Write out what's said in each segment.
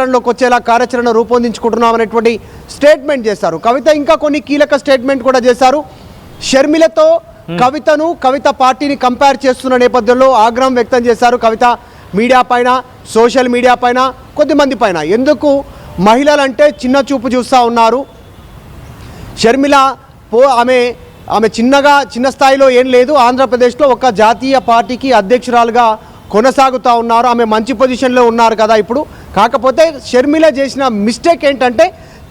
అధికారంలోకి వచ్చేలా కార్యాచరణ రూపొందించుకుంటున్నాం అనేటువంటి స్టేట్మెంట్ చేశారు. కవిత ఇంకా కొన్ని కీలక స్టేట్మెంట్ కూడా చేశారు. షర్మిలతో కవిత పార్టీని కంపేర్ చేస్తున్న నేపథ్యంలో ఆగ్రహం వ్యక్తం చేశారు. కవిత మీడియా పైన, సోషల్ మీడియా పైన, కొద్దిమంది పైన ఎందుకు మహిళలంటే చిన్న చూపు చూస్తూ ఉన్నారు. షర్మిల ఆమె చిన్న స్థాయిలో ఏం లేదు, ఆంధ్రప్రదేశ్లో ఒక జాతీయ పార్టీకి అధ్యక్షురాలుగా కొనసాగుతూ ఉన్నారు, ఆమె మంచి పొజిషన్లో ఉన్నారు కదా ఇప్పుడు. కాకపోతే షర్మిల చేసిన మిస్టేక్ ఏంటంటే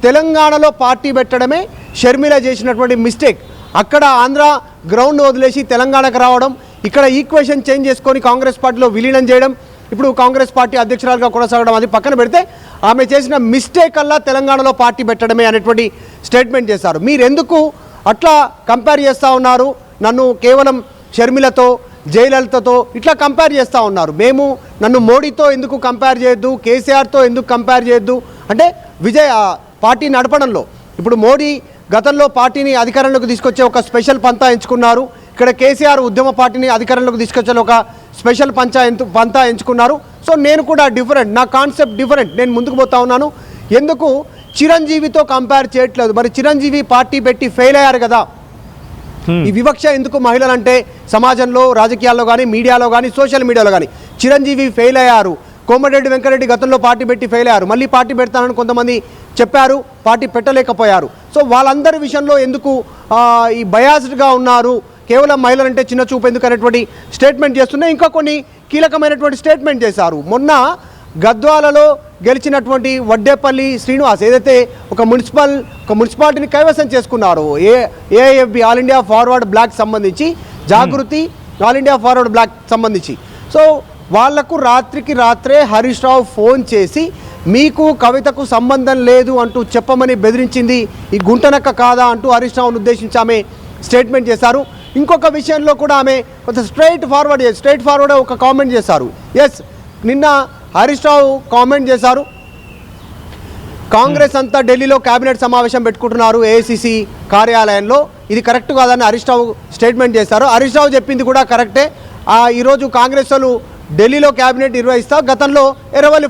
తెలంగాణలో పార్టీ పెట్టడమే షర్మిల చేసినటువంటి మిస్టేక్. అక్కడ ఆంధ్ర గ్రౌండ్ వదిలేసి తెలంగాణకు రావడం, ఇక్కడ ఈక్వేషన్ చేంజ్ చేసుకొని కాంగ్రెస్ పార్టీలో విలీనం చేయడం, ఇప్పుడు కాంగ్రెస్ పార్టీ అధ్యక్షురాలుగా కొనసాగడం, అది పక్కన పెడితే ఆమె చేసిన మిస్టేక్ అల్లా తెలంగాణలో పార్టీ పెట్టడమే అనేటువంటి స్టేట్మెంట్ చేశారు. మీరెందుకు అట్లా కంపేర్ చేస్తూ ఉన్నారు, నన్ను కేవలం షర్మిలతో, జయలలితతో ఇట్లా కంపేర్ చేస్తూ ఉన్నారు, నన్ను మోడీతో ఎందుకు కంపేర్ చేయొద్దు, కేసీఆర్తో ఎందుకు కంపేర్ చేయొద్దు అంటే పార్టీ నడపడంలో ఇప్పుడు మోడీ గతంలో పార్టీని అధికారంలోకి తీసుకొచ్చే ఒక స్పెషల్ పంతా ఎంచుకున్నారు, ఇక్కడ కేసీఆర్ ఉద్యమ పార్టీని అధికారంలోకి తీసుకొచ్చే ఒక స్పెషల్ పంతా ఎంచుకున్నారు. సో నేను కూడా డిఫరెంట్, నా కాన్సెప్ట్ డిఫరెంట్, నేను ముందుకు పోతా ఉన్నాను. ఎందుకు చిరంజీవితో కంపేర్ చేయట్లేదు? మరి చిరంజీవి పార్టీ పెట్టి ఫెయిల్ అయ్యారు కదా. ఈ వివక్ష ఎందుకు మహిళలంటే సమాజంలో, రాజకీయాల్లో కానీ, మీడియాలో కానీ, సోషల్ మీడియాలో కానీ? చిరంజీవి ఫెయిల్ అయ్యారు, కోమటిరెడ్డి వెంకటరెడ్డి గతంలో పార్టీ పెట్టి ఫెయిల్ అయ్యారు, మళ్ళీ పార్టీ పెడతానని కొంతమంది చెప్పారు, పార్టీ పెట్టలేకపోయారు. సో వాళ్ళందరి విషయంలో ఎందుకు ఈ బయాస్డ్గా ఉన్నారు, కేవలం మహిళలంటే చిన్న చూపు ఎందుకు అనేటువంటి స్టేట్మెంట్ చేస్తున్నాయి. ఇంకా కొన్ని కీలకమైనటువంటి స్టేట్మెంట్ చేశారు. మొన్న గద్వాలలో గెలిచినటువంటి వడ్డేపల్లి శ్రీనివాస్ ఏదైతే ఒక మున్సిపాలిటీని కైవసం చేసుకున్నారు, AIFB all India forward bloc సంబంధించి, జాగృతి ఆల్ ఇండియా ఫార్వర్డ్ బ్లాక్ సంబంధించి, సో వాళ్లకు రాత్రికి రాత్రే హరీష్ రావు ఫోన్ చేసి మీకు కవితకు సంబంధం లేదు అంటూ చెప్పమని బెదిరించింది ఈ గుంటనక్క కాదా అంటూ హరీష్ రావును ఉద్దేశించి ఆమె స్టేట్మెంట్ చేశారు. ఇంకొక విషయంలో కూడా ఆమె కొంచెం స్ట్రైట్ ఫార్వర్డ్ ఒక కామెంట్ చేశారు. ఎస్, నిన్న హరీష్ రావు కామెంట్ చేశారు, కాంగ్రెస్ అంతా ఢిల్లీలో కేబినెట్ సమావేశం పెట్టుకుంటున్నారు ఏఐసిసి కార్యాలయంలో, ఇది కరెక్ట్ కాదని హరీష్ రావు స్టేట్మెంట్ చేశారు. హరీష్ రావు చెప్పింది కూడా కరెక్టే. ఈరోజు కాంగ్రెస్ వాళ్ళు ఢిల్లీలో క్యాబినెట్ నిర్వహిస్తారు, గతంలో ఎర్రవల్లి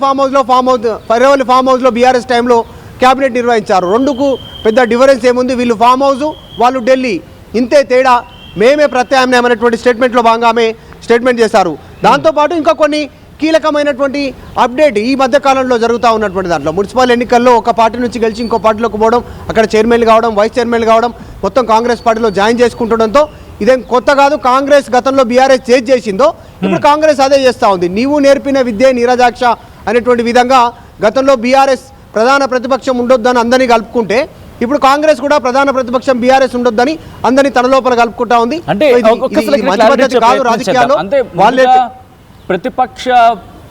ఫామ్ హౌస్లో బీఆర్ఎస్ టైంలో క్యాబినెట్ నిర్వహించారు. రెండుకు పెద్ద డిఫరెన్స్ ఏముంది, వీళ్ళు ఫామ్ హౌస్, వాళ్ళు ఢిల్లీ, ఇంతే తేడా, మేమే ప్రత్యామ్నాయం అనేటువంటి స్టేట్మెంట్లో భాగంగా ఆమె స్టేట్మెంట్ చేశారు. దాంతోపాటు ఇంకా కొన్ని కీలకమైనటువంటి అప్డేట్ ఈ మధ్యకాలంలో జరుగుతూ ఉన్నటువంటి దాంట్లో, మున్సిపల్ ఎన్నికల్లో ఒక పార్టీ నుంచి గెలిచి ఇంకో పార్టీలోకి పోవడం, అక్కడ చైర్మన్లు కావడం, వైస్ చైర్మన్లు కావడం, మొత్తం కాంగ్రెస్ పార్టీలో జాయిన్ చేసుకుంటుండడంతో ఇదేం కొత్త కాదు. కాంగ్రెస్ గతంలో బీఆర్ఎస్ చేసిందో ఇప్పుడు కాంగ్రెస్ అదే చేస్తూ ఉంది. నీవు నేర్పిన విద్యే నీరజాక్ష అనేటువంటి విధంగా గతంలో బీఆర్ఎస్ ప్రధాన ప్రతిపక్షం ఉండొద్దని అందరినీ కలుపుకుంటే, ఇప్పుడు కాంగ్రెస్ కూడా ప్రధాన ప్రతిపక్షం బీఆర్ఎస్ ఉండొద్దని అందరినీ తన లోపల కలుపుకుంటా ఉంది. అంటే రాజకీయాల్లో వాళ్ళే ప్రతిపక్ష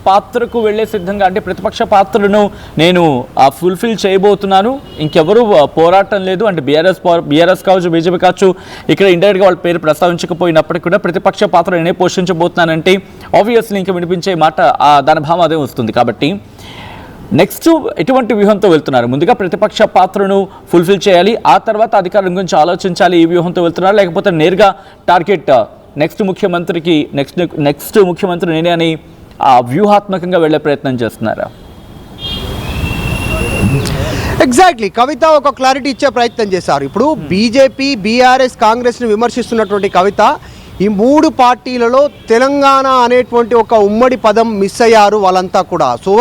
పాత్రకు వెళ్లే సిద్ధంగా, అంటే ప్రతిపక్ష పాత్రను నేను ఫుల్ఫిల్ చేయబోతున్నాను, ఇంకెవరు పోరాటం లేదు అంటే బీఆర్ఎస్ కావచ్చు, బీజేపీ కావచ్చు, ఇక్కడ ఇండైరెక్ట్గా వాళ్ళ పేరు ప్రస్తావించకపోయినప్పటికీ కూడా ప్రతిపక్ష పాత్ర నేనే పోషించబోతున్నానంటే ఆబ్వియస్లీ ఇంకా వినిపించే మాట దాని భావం అదే వస్తుంది. కాబట్టి నెక్స్ట్ ఎటువంటి వ్యూహంతో వెళ్తున్నారు? ముందుగా ప్రతిపక్ష పాత్రను ఫుల్ఫిల్ చేయాలి, ఆ తర్వాత అధికారం గురించి ఆలోచించాలి, ఈ వ్యూహంతో వెళ్తున్నారు, లేకపోతే నేరుగా టార్గెట్ నెక్స్ట్ ముఖ్యమంత్రి నేనే అని వ్యూహాత్మకంగా వెళ్లే ప్రయత్నం చేస్తున్నారా? ఎగ్జాక్ట్లీ, కవిత ఒక క్లారిటీ ఇచ్చే ప్రయత్నం చేశారు. ఇప్పుడు బీజేపీ, బీఆర్ఎస్, కాంగ్రెస్ని విమర్శిస్తున్నటువంటి కవిత ఈ మూడు పార్టీలలో తెలంగాణ అనేటువంటి ఒక ఉమ్మడి పదం మిస్ అయ్యారు వాళ్ళంతా కూడా. సో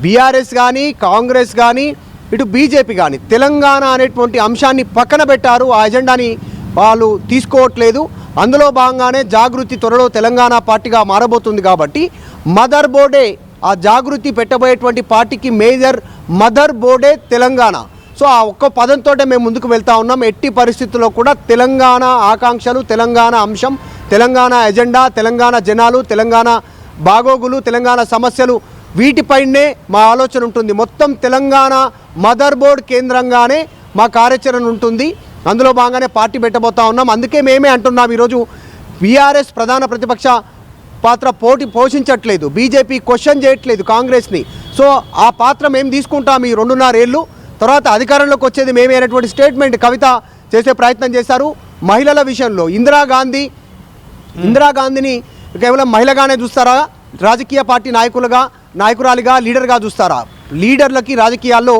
బీఆర్ఎస్ కానీ, కాంగ్రెస్ కానీ, ఇటు బీజేపీ కానీ తెలంగాణ అనేటువంటి అంశాన్ని పక్కన పెట్టారు, ఆ ఎజెండాని వాళ్ళు తీసుకోవట్లేదు. అందులో భాగంగానే జాగృతి త్వరలో తెలంగాణ పార్టీగా మారబోతుంది. కాబట్టి మదర్ బోర్డే, ఆ జాగృతి పెట్టబోయేటువంటి పార్టీకి మేజర్ మదర్ బోర్డే తెలంగాణ. సో ఆ ఒక్క పదంతో మేము ముందుకు వెళ్తా ఉన్నాం. ఎట్టి పరిస్థితుల్లో కూడా తెలంగాణ ఆకాంక్షలు, తెలంగాణ అంశం, తెలంగాణ ఎజెండా, తెలంగాణ జనాలు, తెలంగాణ బాగోగులు, తెలంగాణ సమస్యలు, వీటిపైనే మా ఆలోచన ఉంటుంది. మొత్తం తెలంగాణ మదర్ బోర్డ్ కేంద్రంగానే మా కార్యాచరణ ఉంటుంది. అందులో భాగంగానే పార్టీ పెట్టబోతా ఉన్నాం. అందుకే మేమే అంటున్నాం, ఈరోజు బీఆర్ఎస్ ప్రధాన ప్రతిపక్ష పాత్ర పోషించట్లేదు, బీజేపీ క్వశ్చన్ చేయట్లేదు కాంగ్రెస్ని. సో ఆ పాత్ర మేము తీసుకుంటాం ఈ 2.5 ఏళ్ళు, తర్వాత అధికారంలోకి వచ్చేది మేమే అనేటువంటి స్టేట్మెంట్ కవిత చేసే ప్రయత్నం చేశారు. మహిళల విషయంలో ఇందిరాగాంధీని కేవలం మహిళగానే చూస్తారా? రాజకీయ పార్టీ నాయకురాలిగా లీడర్గా చూస్తారా? లీడర్లకి రాజకీయాల్లో